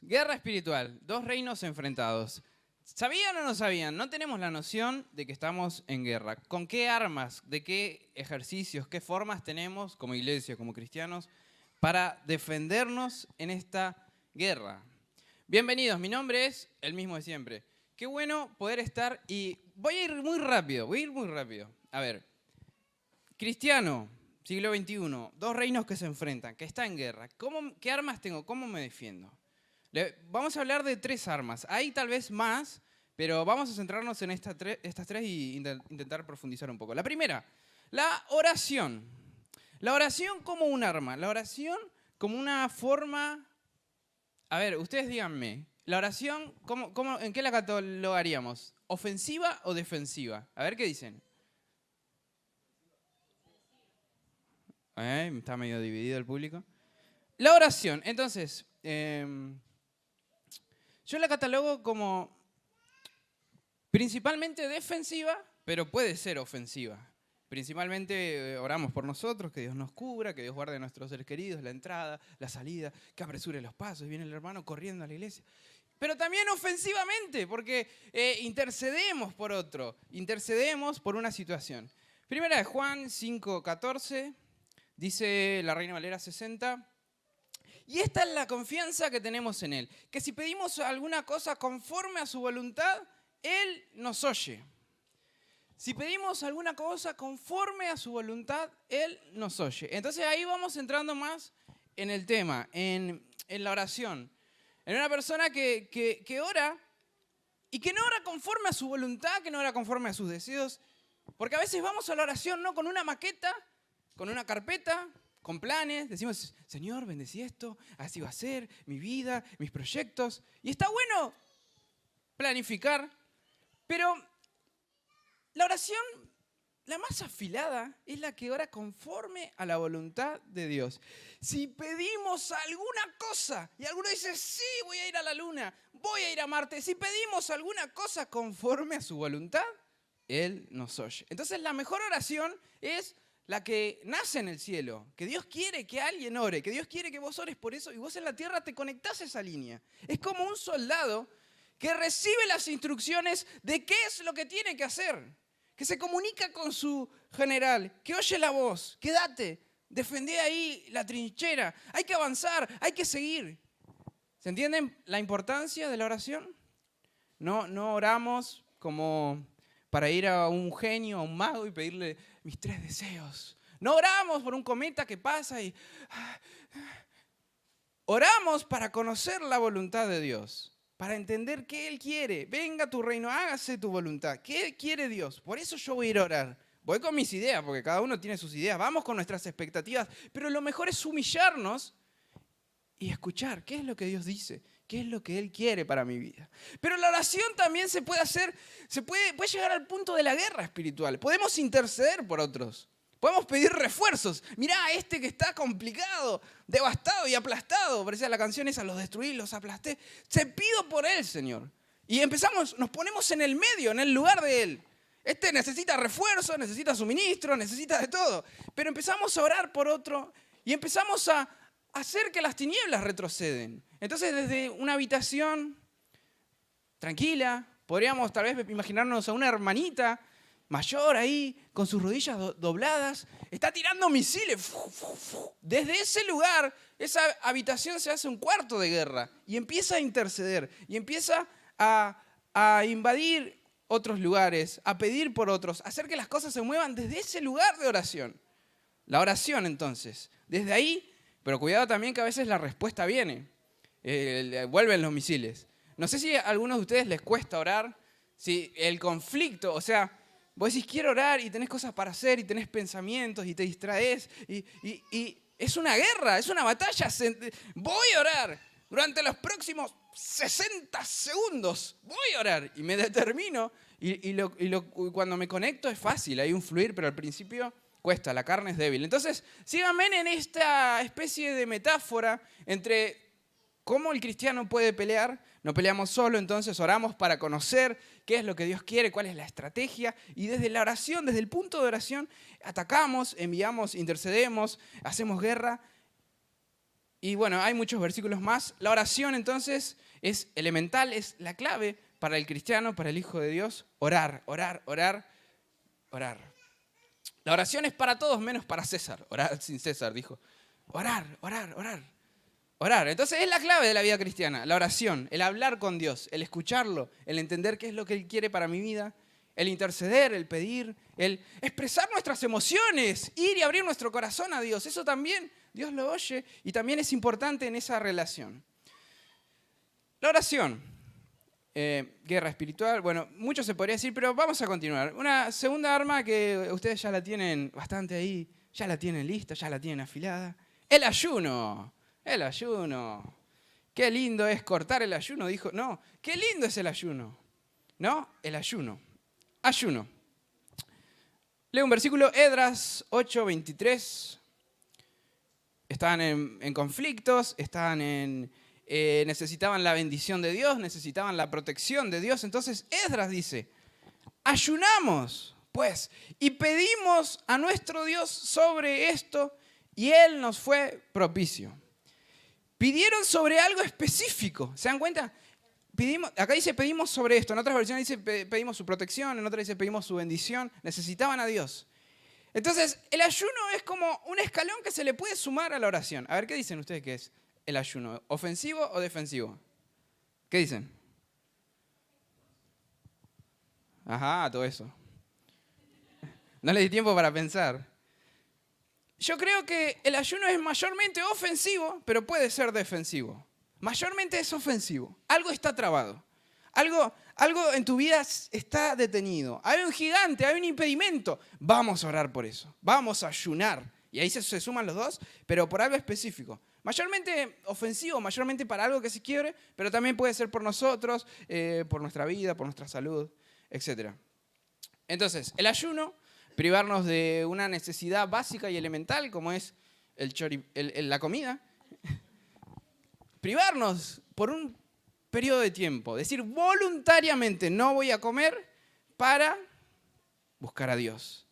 Guerra espiritual, dos reinos enfrentados. ¿Sabían o no sabían? No tenemos la noción de que estamos en guerra. ¿Con qué armas, de qué ejercicios, qué formas tenemos como iglesia, como cristianos, para defendernos en esta guerra? Bienvenidos, mi nombre es el mismo de siempre. Qué bueno poder estar y voy a ir muy rápido, A ver, cristiano, siglo XXI, dos reinos que se enfrentan, que está en guerra. ¿Qué armas tengo? ¿Cómo me defiendo? Vamos a hablar de tres armas. Hay tal vez más, pero vamos a centrarnos en estas tres y intentar profundizar un poco. La primera, la oración. La oración como un arma. La oración como una forma... A ver, ustedes díganme. La oración, ¿en qué la catalogaríamos? ¿Ofensiva o defensiva? A ver qué dicen. Está medio dividido el público. La oración, entonces... yo la catalogo como principalmente defensiva, pero puede ser ofensiva. Principalmente oramos por nosotros, que Dios nos cubra, que Dios guarde a nuestros seres queridos, la entrada, la salida, que apresure los pasos, viene el hermano corriendo a la iglesia. Pero también ofensivamente, porque intercedemos por otro, intercedemos por una situación. Primera de Juan 5:14, dice la Reina Valera 60. Y esta es la confianza que tenemos en Él, que si pedimos alguna cosa conforme a su voluntad, Él nos oye. Si pedimos alguna cosa conforme a su voluntad, Él nos oye. Entonces ahí vamos entrando más en el tema, en la oración. En una persona que ora y que no ora conforme a su voluntad, que no ora conforme a sus deseos. Porque a veces vamos a la oración no con una maqueta, con una carpeta, con planes, decimos, Señor, bendecí esto, así va a ser, mi vida, mis proyectos. Y está bueno planificar, pero la oración, la más afilada, es la que ora conforme a la voluntad de Dios. Si pedimos alguna cosa, y alguno dice, sí, voy a ir a la luna, voy a ir a Marte, si pedimos alguna cosa conforme a su voluntad, Él nos oye. Entonces la mejor oración es la que nace en el cielo, que Dios quiere que alguien ore, que Dios quiere que vos ores por eso y vos en la tierra te conectás a esa línea. Es como un soldado que recibe las instrucciones de qué es lo que tiene que hacer, que se comunica con su general, que oye la voz, quédate, defendé ahí la trinchera, hay que avanzar, hay que seguir. ¿Se entienden la importancia de la oración? No oramos como para ir a un genio, a un mago y pedirle mis 3 deseos. No oramos por un cometa que pasa y... Oramos para conocer la voluntad de Dios, para entender qué Él quiere. Venga tu reino, hágase tu voluntad. ¿Qué quiere Dios? Por eso yo voy a ir a orar. Voy con mis ideas, porque cada uno tiene sus ideas. Vamos con nuestras expectativas. Pero lo mejor es humillarnos y escuchar qué es lo que Dios dice, qué es lo que Él quiere para mi vida. Pero la oración también se puede hacer, puede llegar al punto de la guerra espiritual. Podemos interceder por otros. Podemos pedir refuerzos. Mirá, este que está complicado, devastado y aplastado. Parecía la canción esa, los destruí, los aplasté. Te pido por él, Señor. Y nos ponemos en el medio, en el lugar de Él. Este necesita refuerzo, necesita suministro, necesita de todo. Pero empezamos a orar por otro y empezamos a hacer que las tinieblas retroceden. Entonces, desde una habitación tranquila, podríamos tal vez imaginarnos a una hermanita mayor ahí, con sus rodillas dobladas, está tirando misiles. Desde ese lugar, esa habitación se hace un cuarto de guerra y empieza a interceder y empieza a invadir otros lugares, a pedir por otros, a hacer que las cosas se muevan desde ese lugar de oración. La oración, entonces, desde ahí. Pero cuidado también que a veces la respuesta viene. Vuelven los misiles. No sé si a algunos de ustedes les cuesta orar. Si el conflicto, o sea, vos decís quiero orar y tenés cosas para hacer y tenés pensamientos y te distraes. Y es una guerra, es una batalla. Voy a orar durante los próximos 60 segundos. Voy a orar y me determino. Cuando me conecto es fácil, hay un fluir, pero al principio... cuesta, la carne es débil. Entonces, síganme en esta especie de metáfora entre cómo el cristiano puede pelear. No peleamos solo, entonces oramos para conocer qué es lo que Dios quiere, cuál es la estrategia. Y desde la oración, desde el punto de oración, atacamos, enviamos, intercedemos, hacemos guerra. Y bueno, hay muchos versículos más. La oración entonces es elemental, es la clave para el cristiano, para el Hijo de Dios. Orar, orar, orar, orar. La oración es para todos menos para César. Orar sin César, dijo. Orar, orar, orar. Orar. Entonces es la clave de la vida cristiana, la oración, el hablar con Dios, el escucharlo, el entender qué es lo que Él quiere para mi vida, el interceder, el pedir, el expresar nuestras emociones, ir y abrir nuestro corazón a Dios. Eso también Dios lo oye y también es importante en esa relación. La oración, guerra espiritual, bueno, mucho se podría decir, pero vamos a continuar. Una segunda arma que ustedes ya la tienen bastante ahí, ya la tienen lista, ya la tienen afilada, el ayuno. El ayuno. Qué lindo es cortar el ayuno, dijo. No, qué lindo es el ayuno. ¿No? El ayuno. Ayuno. Leo un versículo, Esdras 8:23. Estaban en conflictos, necesitaban la bendición de Dios, necesitaban la protección de Dios. Entonces Esdras dice, ayunamos, pues, y pedimos a nuestro Dios sobre esto, y Él nos fue propicio. Pidieron sobre algo específico. ¿Se dan cuenta? Acá dice pedimos sobre esto. En otras versiones dice pedimos su protección. En otras dice pedimos su bendición. Necesitaban a Dios. Entonces, el ayuno es como un escalón que se le puede sumar a la oración. A ver, ¿qué dicen ustedes que es el ayuno? ¿Ofensivo o defensivo? ¿Qué dicen? Ajá, todo eso. No les di tiempo para pensar. Yo creo que el ayuno es mayormente ofensivo, pero puede ser defensivo. Mayormente es ofensivo. Algo está trabado. Algo en tu vida está detenido. Hay un gigante, hay un impedimento. Vamos a orar por eso. Vamos a ayunar. Y ahí se suman los dos, pero por algo específico. Mayormente ofensivo, mayormente para algo que se quiebre, pero también puede ser por nosotros, por nuestra vida, por nuestra salud, etc. Entonces, el ayuno, privarnos de una necesidad básica y elemental como es la comida, privarnos por un periodo de tiempo, decir voluntariamente no voy a comer para buscar a Dios.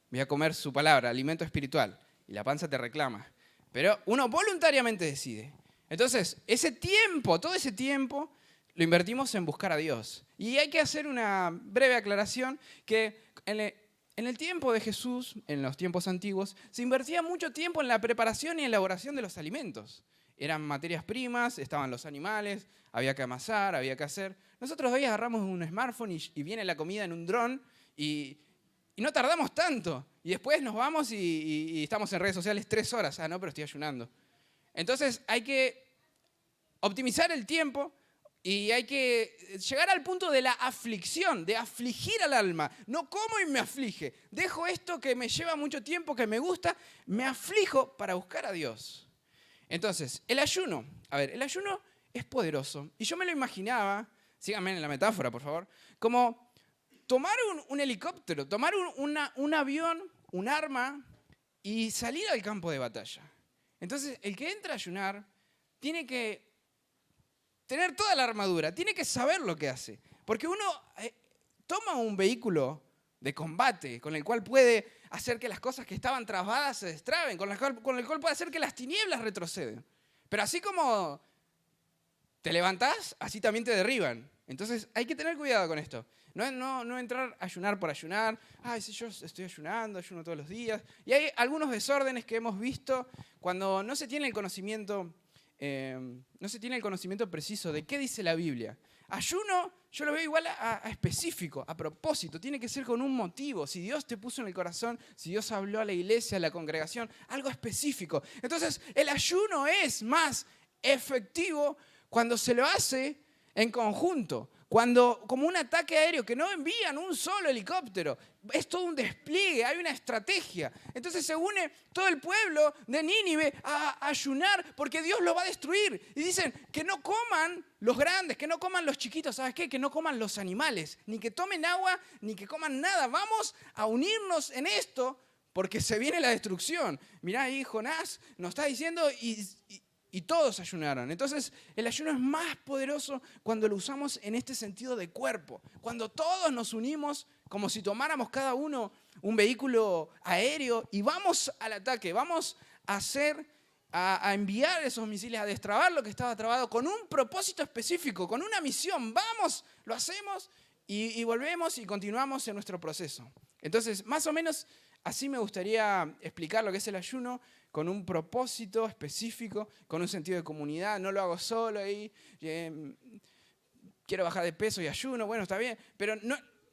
Voy a comer su palabra, alimento espiritual, y la panza te reclama. Pero uno voluntariamente decide. Entonces, ese tiempo, todo ese tiempo, lo invertimos en buscar a Dios. Y hay que hacer una breve aclaración que en el tiempo de Jesús, en los tiempos antiguos, se invertía mucho tiempo en la preparación y elaboración de los alimentos. Eran materias primas, estaban los animales, había que amasar, había que hacer. Nosotros hoy agarramos un smartphone y viene la comida en un dron y no tardamos tanto. Y después nos vamos y estamos en redes sociales 3 horas. Ah, no, pero estoy ayunando. Entonces hay que optimizar el tiempo y hay que llegar al punto de la aflicción, de afligir al alma. No como y me aflige. Dejo esto que me lleva mucho tiempo, que me gusta, me aflijo para buscar a Dios. Entonces, el ayuno. A ver, el ayuno es poderoso. Y yo me lo imaginaba, síganme en la metáfora, por favor, como tomar un helicóptero, tomar un avión, un arma y salir al campo de batalla. Entonces, el que entra a ayunar tiene que tener toda la armadura, tiene que saber lo que hace. Porque uno toma un vehículo de combate con el cual puede hacer que las cosas que estaban trabadas se destraben, con el cual puede hacer que las tinieblas retroceden. Pero así como te levantás, así también te derriban. Entonces hay que tener cuidado con esto. No entrar a ayunar por ayunar. Ay, si yo estoy ayuno todos los días. Y hay algunos desórdenes que hemos visto cuando no se tiene el conocimiento preciso de qué dice la Biblia. Ayuno, yo lo veo igual a específico, a propósito. Tiene que ser con un motivo. Si Dios te puso en el corazón, si Dios habló a la iglesia, a la congregación, algo específico. Entonces, el ayuno es más efectivo cuando se lo hace en conjunto. Como un ataque aéreo, que no envían un solo helicóptero. Es todo un despliegue, hay una estrategia. Entonces se une todo el pueblo de Nínive a ayunar porque Dios lo va a destruir. Y dicen que no coman los grandes, que no coman los chiquitos. ¿Sabes qué? Que no coman los animales, ni que tomen agua, ni que coman nada. Vamos a unirnos en esto porque se viene la destrucción. Mirá ahí Jonás nos está diciendo y todos ayunaron. Entonces, el ayuno es más poderoso cuando lo usamos en este sentido de cuerpo. Cuando todos nos unimos como si tomáramos cada uno un vehículo aéreo y vamos al ataque. Vamos a a enviar esos misiles, a destrabar lo que estaba trabado con un propósito específico, con una misión. Vamos, lo hacemos y volvemos y continuamos en nuestro proceso. Entonces, más o menos así me gustaría explicar lo que es el ayuno, con un propósito específico, con un sentido de comunidad. No lo hago solo ahí, quiero bajar de peso y ayuno, bueno, está bien, pero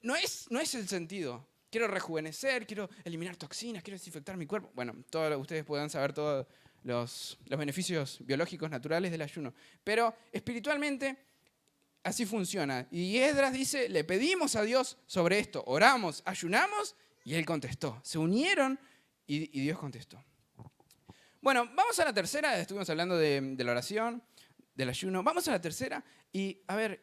no es el sentido. Quiero rejuvenecer, quiero eliminar toxinas, quiero desinfectar mi cuerpo. Bueno, ustedes puedan saber todos los beneficios biológicos naturales del ayuno. Pero espiritualmente así funciona. Y Esdras dice, le pedimos a Dios sobre esto, oramos, ayunamos, y Él contestó. Se unieron y Dios contestó. Bueno, vamos a la tercera. Estuvimos hablando de la oración, del ayuno. Vamos a la tercera y, a ver,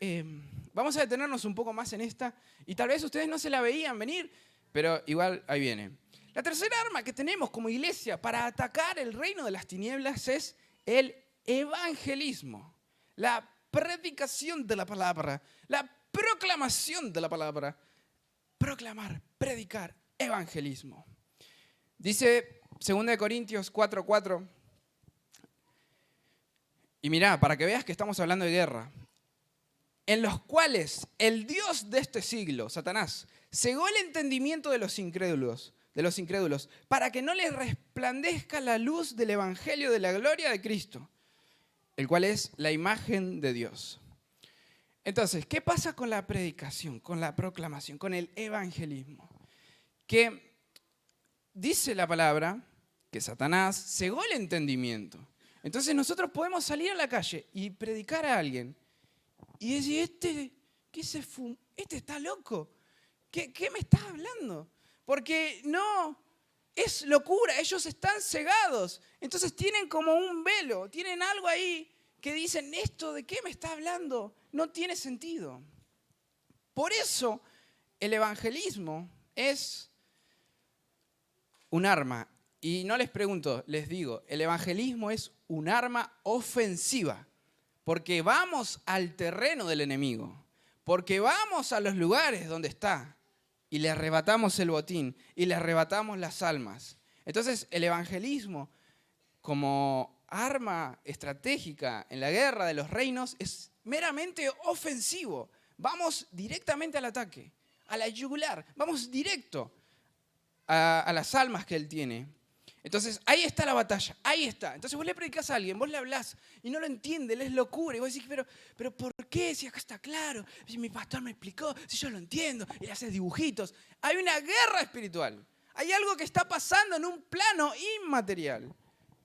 vamos a detenernos un poco más en esta. Y tal vez ustedes no se la veían venir, pero igual ahí viene. La tercera arma que tenemos como iglesia para atacar el reino de las tinieblas es el evangelismo. La predicación de la palabra, la proclamación de la palabra. Proclamar, predicar, evangelismo. Dice 2 Corintios 4:4. Y mirá, para que veas que estamos hablando de guerra. En los cuales el Dios de este siglo, Satanás, cegó el entendimiento de los incrédulos, para que no les resplandezca la luz del evangelio de la gloria de Cristo, el cual es la imagen de Dios. Entonces, ¿qué pasa con la predicación, con la proclamación, con el evangelismo? Que dice la palabra que Satanás cegó el entendimiento. Entonces nosotros podemos salir a la calle y predicar a alguien y decir, este está loco, ¿qué me estás hablando? Porque no, es locura, ellos están cegados. Entonces tienen como un velo, tienen algo ahí que dicen, ¿esto de qué me está hablando? No tiene sentido. Por eso el evangelismo es un arma. Y no les pregunto, les digo, el evangelismo es un arma ofensiva. Porque vamos al terreno del enemigo. Porque vamos a los lugares donde está. Y le arrebatamos el botín. Y le arrebatamos las almas. Entonces el evangelismo como arma estratégica en la guerra de los reinos es meramente ofensivo. Vamos directamente al ataque, a la yugular. Vamos directo a las almas que él tiene. Entonces, ahí está la batalla, ahí está. Entonces vos le predicás a alguien, vos le hablás y no lo entiende, él es locura. Y vos decís, pero ¿por qué? Si acá está claro, si mi pastor me explicó, si yo lo entiendo, y le haces dibujitos. Hay una guerra espiritual. Hay algo que está pasando en un plano inmaterial,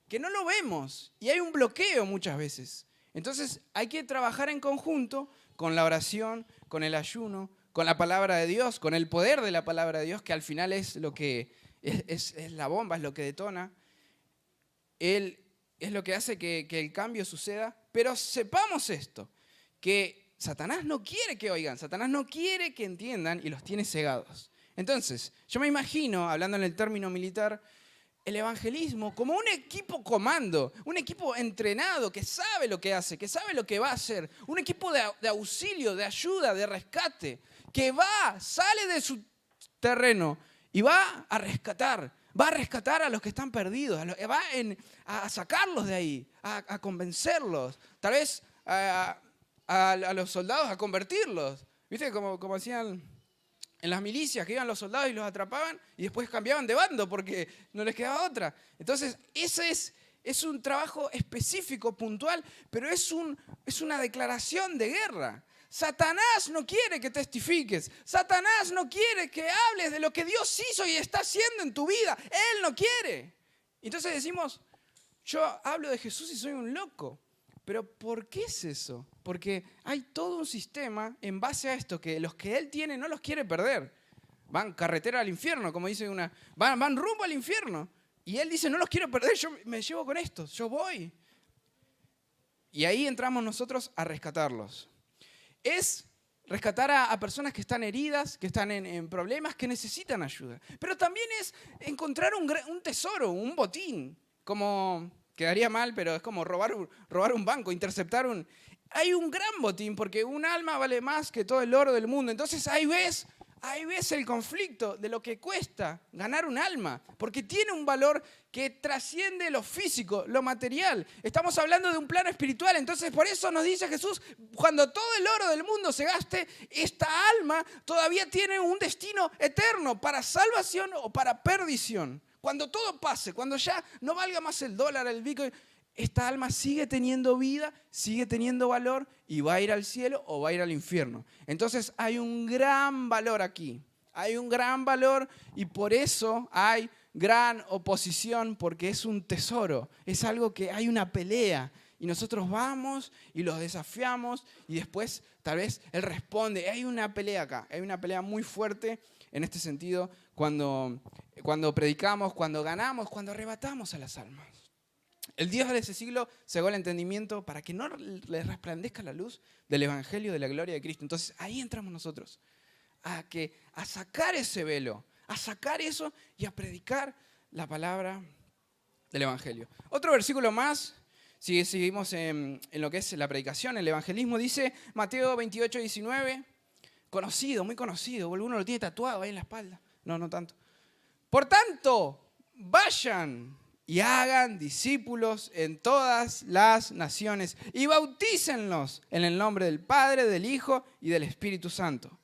que no lo vemos. Y hay un bloqueo muchas veces. Entonces, hay que trabajar en conjunto con la oración, con el ayuno, con la palabra de Dios, con el poder de la palabra de Dios, que al final es lo que es la bomba, es lo que detona. Él es lo que hace que el cambio suceda. Pero sepamos esto, que Satanás no quiere que oigan, Satanás no quiere que entiendan y los tiene cegados. Entonces, yo me imagino, hablando en el término militar, el evangelismo como un equipo comando, un equipo entrenado que sabe lo que hace, que sabe lo que va a hacer, un equipo de auxilio, de ayuda, de rescate, que sale de su terreno y va a rescatar a los que están perdidos, va a sacarlos de ahí, a convencerlos, tal vez a los soldados a convertirlos. ¿Viste? Como hacían en las milicias, que iban los soldados y los atrapaban y después cambiaban de bando porque no les quedaba otra. Entonces, ese es un trabajo específico, puntual, pero es una declaración de guerra. Satanás no quiere que testifiques. Satanás no quiere que hables de lo que Dios hizo y está haciendo en tu vida. Él no quiere. Entonces decimos, yo hablo de Jesús y soy un loco. Pero ¿por qué es eso? Porque hay todo un sistema en base a esto, que los que Él tiene no los quiere perder. Van carretera al infierno, como dice van rumbo al infierno. Y Él dice, no los quiero perder, yo me llevo con estos, yo voy. Y ahí entramos nosotros a rescatarlos. Es rescatar a personas que están heridas, que están en problemas, que necesitan ayuda. Pero también es encontrar un tesoro, un botín. Como, quedaría mal, pero es como robar un banco, interceptar Hay un gran botín, porque un alma vale más que todo el oro del mundo. Entonces ahí ves ahí ves el conflicto de lo que cuesta ganar un alma, porque tiene un valor que trasciende lo físico, lo material. Estamos hablando de un plano espiritual, entonces por eso nos dice Jesús, cuando todo el oro del mundo se gaste, esta alma todavía tiene un destino eterno para salvación o para perdición. Cuando todo pase, cuando ya no valga más el dólar, el Bitcoin, esta alma sigue teniendo vida, sigue teniendo valor y va a ir al cielo o va a ir al infierno. Entonces hay un gran valor aquí. Hay un gran valor y por eso hay gran oposición, porque es un tesoro. Es algo que hay una pelea y nosotros vamos y los desafiamos y después tal vez Él responde. Hay una pelea acá, hay una pelea muy fuerte en este sentido cuando predicamos, cuando ganamos, cuando arrebatamos a las almas. El Dios de ese siglo cegó el entendimiento para que no les resplandezca la luz del Evangelio de la gloria de Cristo. Entonces ahí entramos nosotros, a sacar ese velo, a sacar eso y a predicar la palabra del Evangelio. Otro versículo más, si seguimos en lo que es la predicación, el evangelismo, dice Mateo 28, 19, conocido, muy conocido, alguno lo tiene tatuado ahí en la espalda, no tanto. Por tanto, vayan y hagan discípulos en todas las naciones y bautícenlos en el nombre del Padre, del Hijo y del Espíritu Santo.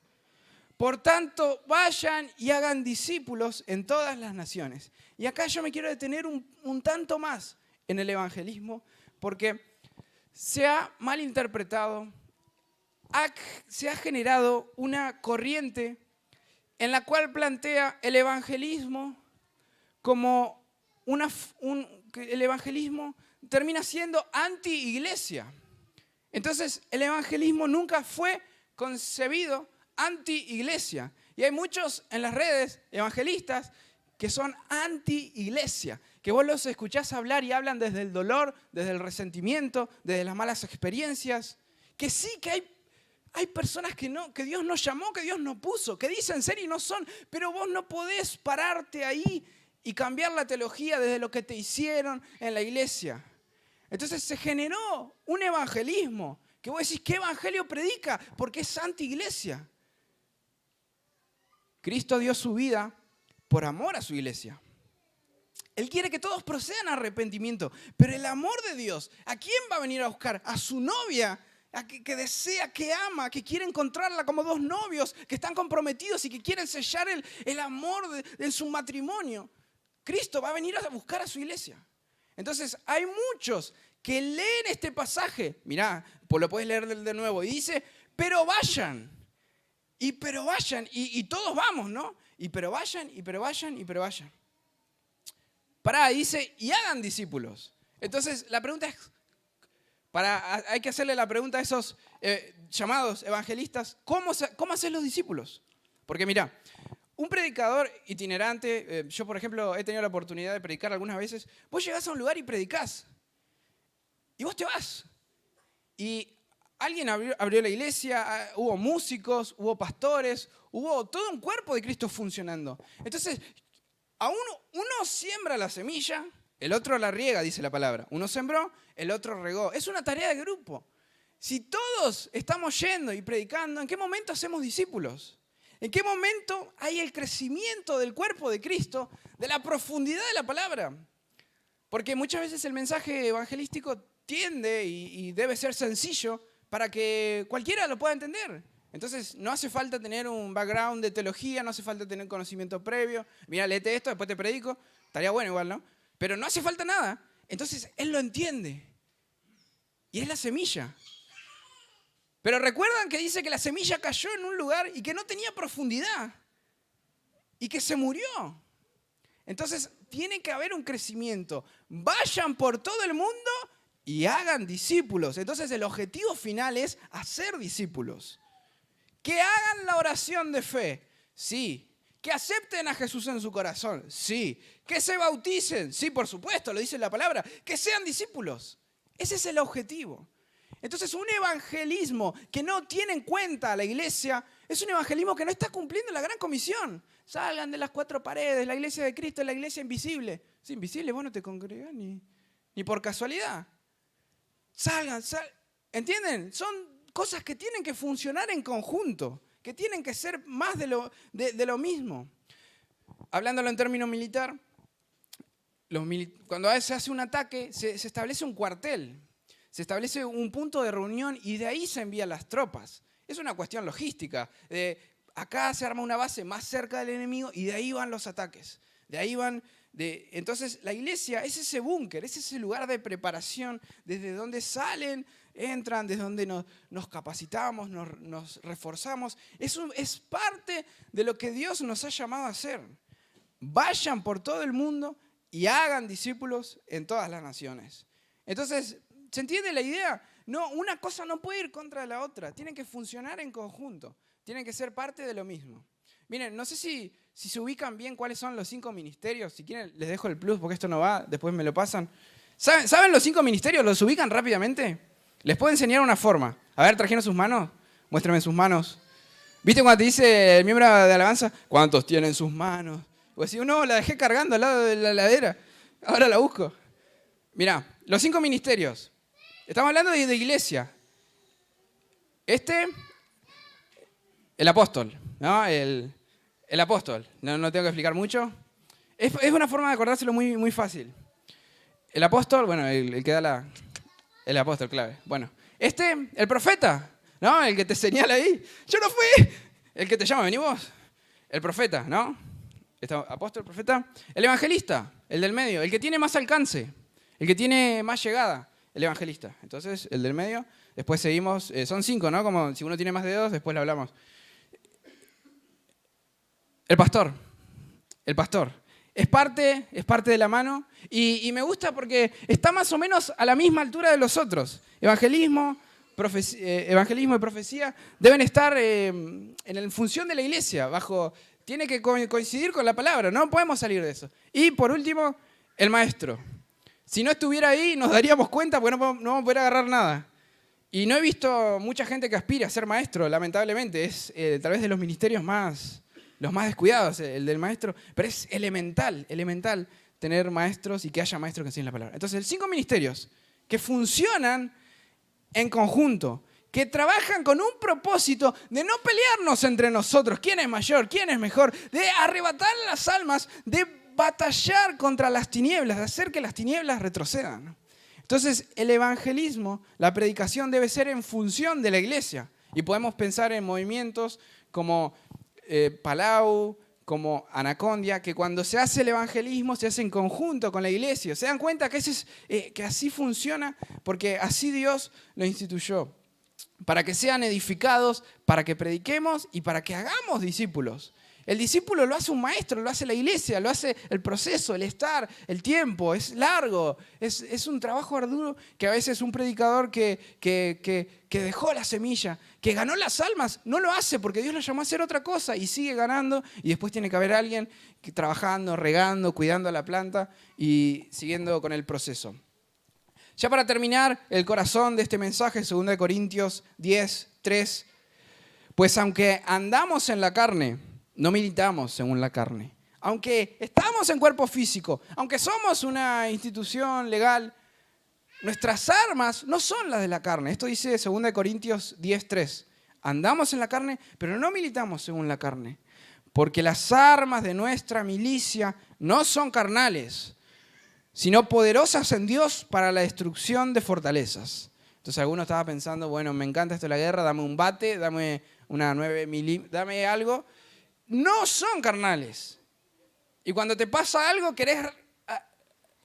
Por tanto, vayan y hagan discípulos en todas las naciones. Y acá yo me quiero detener un tanto más en el evangelismo, porque se ha malinterpretado, se ha generado una corriente en la cual plantea el evangelismo como el evangelismo termina siendo anti-iglesia. Entonces, el evangelismo nunca fue concebido anti-iglesia. Y hay muchos en las redes evangelistas que son anti-iglesia, que vos los escuchás hablar y hablan desde el dolor, desde el resentimiento, desde las malas experiencias. Que sí, que hay personas que Dios no llamó, que Dios no puso, que dicen ser y no son, pero vos no podés pararte ahí y cambiar la teología desde lo que te hicieron en la iglesia. Entonces se generó un evangelismo que vos decís, ¿qué evangelio predica? Porque es anti-iglesia. Cristo dio su vida por amor a su iglesia. Él quiere que todos procedan a arrepentimiento, pero el amor de Dios, ¿a quién va a venir a buscar? A su novia, que desea, que ama, que quiere encontrarla como dos novios que están comprometidos y que quieren sellar el amor de su matrimonio. Cristo va a venir a buscar a su iglesia. Entonces hay muchos que leen este pasaje, mirá, pues lo puedes leer de nuevo, y dice, pero vayan, y todos vamos, ¿no? Pero vayan. Pará, dice, y hagan discípulos. Entonces la pregunta es, hay que hacerle la pregunta a esos llamados evangelistas, ¿cómo hacer los discípulos? Porque mirá, un predicador itinerante, yo por ejemplo he tenido la oportunidad de predicar algunas veces, vos llegás a un lugar y predicás, y vos te vas. Y alguien abrió la iglesia, hubo músicos, hubo pastores, hubo todo un cuerpo de Cristo funcionando. Entonces, uno siembra la semilla, el otro la riega, dice la palabra. Uno sembró, el otro regó. Es una tarea de grupo. Si todos estamos yendo y predicando, ¿en qué momento hacemos discípulos? ¿En qué momento hay el crecimiento del cuerpo de Cristo, de la profundidad de la palabra? Porque muchas veces el mensaje evangelístico tiende y debe ser sencillo para que cualquiera lo pueda entender. Entonces no hace falta tener un background de teología, no hace falta tener conocimiento previo. Mira, léete esto, después te predico. Estaría bueno igual, ¿no? Pero no hace falta nada. Entonces él lo entiende. Y es la semilla. Pero recuerdan que dice que la semilla cayó en un lugar y que no tenía profundidad. Y que se murió. Entonces tiene que haber un crecimiento. Vayan por todo el mundo y hagan discípulos. Entonces el objetivo final es hacer discípulos. Que hagan la oración de fe, sí. Que acepten a Jesús en su corazón, sí. Que se bauticen, sí, por supuesto, lo dice la palabra. Que sean discípulos. Ese es el objetivo. Entonces un evangelismo que no tiene en cuenta a la iglesia es un evangelismo que no está cumpliendo la gran comisión. Salgan de las cuatro paredes, la iglesia de Cristo es la iglesia invisible. Es invisible, vos no te congregás ni por casualidad. Salgan. ¿Entienden? Son cosas que tienen que funcionar en conjunto, que tienen que ser más de lo mismo. Hablándolo en términos militar, cuando se hace un ataque, se establece un cuartel, se establece un punto de reunión y de ahí se envían las tropas. Es una cuestión logística. Acá se arma una base más cerca del enemigo y de ahí van los ataques. De ahí van. Entonces la iglesia es ese búnker, es ese lugar de preparación desde donde salen, entran, desde donde nos capacitamos, nos reforzamos. Es parte de lo que Dios nos ha llamado a hacer. Vayan por todo el mundo y hagan discípulos en todas las naciones. Entonces, ¿se entiende la idea? No, una cosa no puede ir contra la otra, tienen que funcionar en conjunto, tienen que ser parte de lo mismo. Miren, no sé si se ubican bien cuáles son los 5 ministerios. Si quieren, les dejo el plus porque esto no va, después me lo pasan. ¿Saben los 5 ministerios? ¿Los ubican rápidamente? Les puedo enseñar una forma. A ver, ¿trajeron sus manos? Muéstrenme sus manos. ¿Viste cuando te dice el miembro de alabanza? ¿Cuántos tienen sus manos? O si no, la dejé cargando al lado de la heladera. Ahora la busco. Mirá, los 5 ministerios. Estamos hablando de iglesia. El apóstol, ¿no? El apóstol. No tengo que explicar mucho. Es una forma de acordárselo muy, muy fácil. El apóstol, bueno, el que da el apóstol clave. Bueno, el profeta, ¿no? El que te señala ahí. Yo no fui. El que te llama, vení vos. El profeta, ¿no? Apóstol, profeta. El evangelista, el del medio. El que tiene más alcance. El que tiene más llegada. El evangelista. Entonces, el del medio. Después seguimos. Son 5, ¿no? Como si uno tiene más dedos, después lo hablamos. El pastor. El pastor. Es parte de la mano y me gusta porque está más o menos a la misma altura de los otros. Evangelismo y profecía deben estar en función de la iglesia, tiene que coincidir con la palabra, no podemos salir de eso. Y por último, el maestro. Si no estuviera ahí nos daríamos cuenta porque no vamos a poder agarrar nada. Y no he visto mucha gente que aspire a ser maestro, lamentablemente. Es tal vez de los ministerios los más descuidados, el del maestro, pero es elemental tener maestros y que haya maestros que enseñen la palabra. Entonces, 5 ministerios que funcionan en conjunto, que trabajan con un propósito de no pelearnos entre nosotros, quién es mayor, quién es mejor, de arrebatar las almas, de batallar contra las tinieblas, de hacer que las tinieblas retrocedan. Entonces, el evangelismo, la predicación debe ser en función de la iglesia. Y podemos pensar en movimientos como Palau, como Anacondia, que cuando se hace el evangelismo se hace en conjunto con la iglesia. ¿Se dan cuenta que así funciona? Porque así Dios lo instituyó. Para que sean edificados, para que prediquemos y para que hagamos discípulos. El discípulo lo hace un maestro, lo hace la iglesia, lo hace el proceso, el estar, el tiempo. Es largo, es un trabajo arduo que a veces un predicador que dejó la semilla, que ganó las almas, no lo hace porque Dios lo llamó a hacer otra cosa y sigue ganando. Y después tiene que haber alguien trabajando, regando, cuidando a la planta y siguiendo con el proceso. Ya para terminar, el corazón de este mensaje, 2 Corintios 10, 3. Pues aunque andamos en la carne, no militamos según la carne. Aunque estamos en cuerpo físico, aunque somos una institución legal, nuestras armas no son las de la carne. Esto dice 2 Corintios 10:3. Andamos en la carne, pero no militamos según la carne. Porque las armas de nuestra milicia no son carnales, sino poderosas en Dios para la destrucción de fortalezas. Entonces alguno estaba pensando, bueno, me encanta esto de la guerra, dame un bate, dame una 9 milímetros, dame algo. No son carnales. Y cuando te pasa algo, querés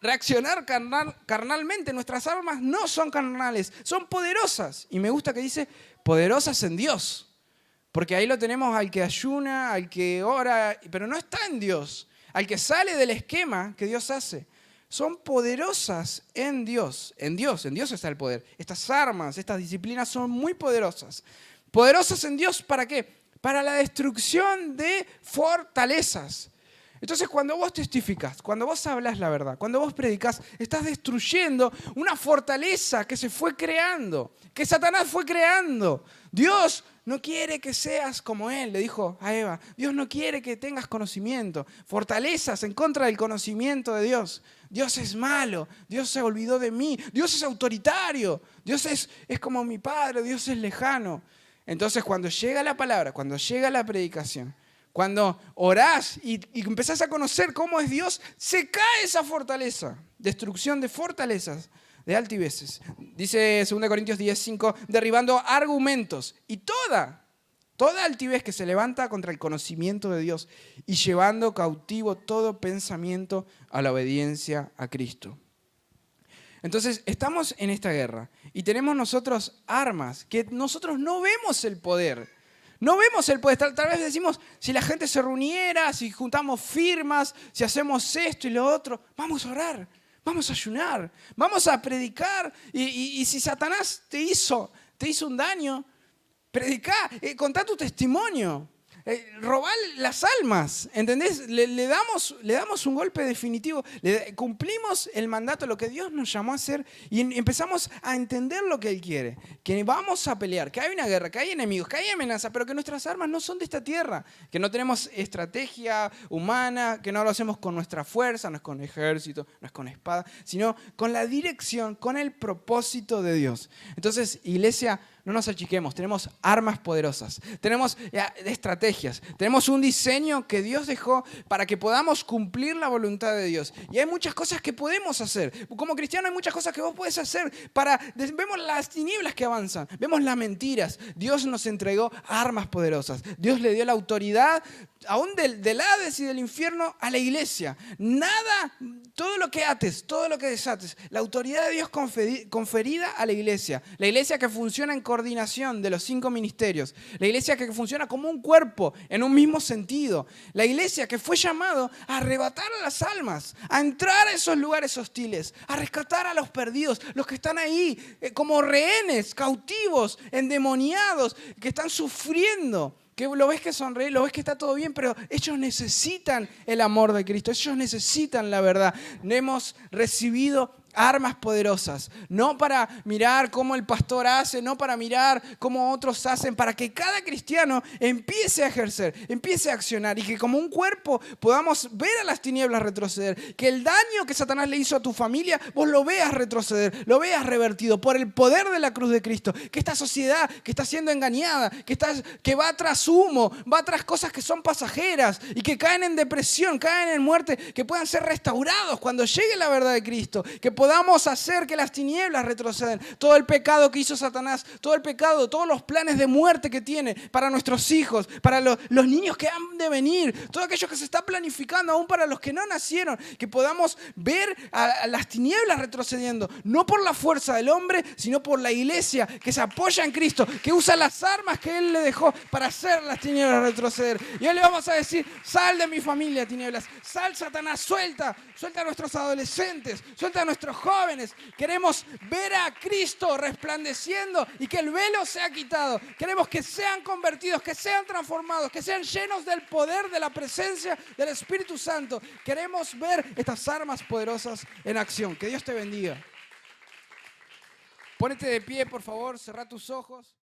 reaccionar carnalmente. Nuestras armas no son carnales, son poderosas. Y me gusta que dice poderosas en Dios. Porque ahí lo tenemos al que ayuna, al que ora, pero no está en Dios. Al que sale del esquema que Dios hace. Son poderosas en Dios. En Dios está el poder. Estas armas, estas disciplinas son muy poderosas. Poderosas en Dios, ¿para qué? Para la destrucción de fortalezas. Entonces, cuando vos testificás, cuando vos hablas la verdad, cuando vos predicás, estás destruyendo una fortaleza que se fue creando, que Satanás fue creando. Dios no quiere que seas como Él, le dijo a Eva. Dios no quiere que tengas conocimiento, fortalezas en contra del conocimiento de Dios. Dios es malo, Dios se olvidó de mí, Dios es autoritario, Dios es como mi padre, Dios es lejano. Entonces, cuando llega la palabra, cuando llega la predicación, cuando orás y empezás a conocer cómo es Dios, se cae esa fortaleza. Destrucción de fortalezas, de altiveces. Dice 2 Corintios 10:5, derribando argumentos y toda altivez que se levanta contra el conocimiento de Dios y llevando cautivo todo pensamiento a la obediencia a Cristo. Entonces, estamos en esta guerra y tenemos nosotros armas que nosotros no vemos el poder. No vemos el poder. Tal vez decimos, si la gente se reuniera, si juntamos firmas, si hacemos esto y lo otro, vamos a orar, vamos a ayunar, vamos a predicar. Y si Satanás te hizo un daño, predicá, contá tu testimonio. Robar las almas, ¿entendés? Le damos un golpe definitivo, cumplimos el mandato, lo que Dios nos llamó a hacer y empezamos a entender lo que Él quiere, que vamos a pelear, que hay una guerra, que hay enemigos, que hay amenazas, pero que nuestras armas no son de esta tierra, que no tenemos estrategia humana, que no lo hacemos con nuestra fuerza, no es con ejército, no es con espada, sino con la dirección, con el propósito de Dios. Entonces, iglesia, no nos achiquemos, tenemos armas poderosas, tenemos estrategias, tenemos un diseño que Dios dejó para que podamos cumplir la voluntad de Dios. Y hay muchas cosas que podemos hacer. Como cristiano hay muchas cosas que vos podés hacer. Vemos las tinieblas que avanzan, vemos las mentiras. Dios nos entregó armas poderosas. Dios le dio la autoridad aún del Hades y del infierno a la iglesia. Nada, todo lo que ates, todo lo que desates, la autoridad de Dios conferida a la iglesia. La iglesia que funciona en coordinación de los 5 ministerios. La iglesia que funciona como un cuerpo, en un mismo sentido. La iglesia que fue llamado a arrebatar a las almas, a entrar a esos lugares hostiles, a rescatar a los perdidos, los que están ahí como rehenes, cautivos, endemoniados, que están sufriendo. Que lo ves que sonríe, lo ves que está todo bien, pero ellos necesitan el amor de Cristo, ellos necesitan la verdad. Hemos recibido armas poderosas, no para mirar cómo el pastor hace, no para mirar cómo otros hacen, para que cada cristiano empiece a ejercer, empiece a accionar y que como un cuerpo podamos ver a las tinieblas retroceder, que el daño que Satanás le hizo a tu familia, vos lo veas retroceder, lo veas revertido por el poder de la cruz de Cristo, que esta sociedad que está siendo engañada, que va tras humo, va tras cosas que son pasajeras y que caen en depresión, caen en muerte, que puedan ser restaurados cuando llegue la verdad de Cristo, que podamos hacer que las tinieblas retrocedan. Todo el pecado que hizo Satanás, todo el pecado, todos los planes de muerte que tiene para nuestros hijos, para los niños que han de venir, todo aquello que se está planificando aún para los que no nacieron, que podamos ver a las tinieblas retrocediendo, no por la fuerza del hombre, sino por la iglesia que se apoya en Cristo, que usa las armas que Él le dejó para hacer las tinieblas retroceder. Y hoy le vamos a decir, sal de mi familia, tinieblas, sal Satanás, suelta a nuestros adolescentes, suelta a nuestros jóvenes. Queremos ver a Cristo resplandeciendo y que el velo sea quitado. Queremos que sean convertidos, que sean transformados, que sean llenos del poder, de la presencia del Espíritu Santo. Queremos ver estas armas poderosas en acción. Que Dios te bendiga. Pónete de pie, por favor, cerrá tus ojos.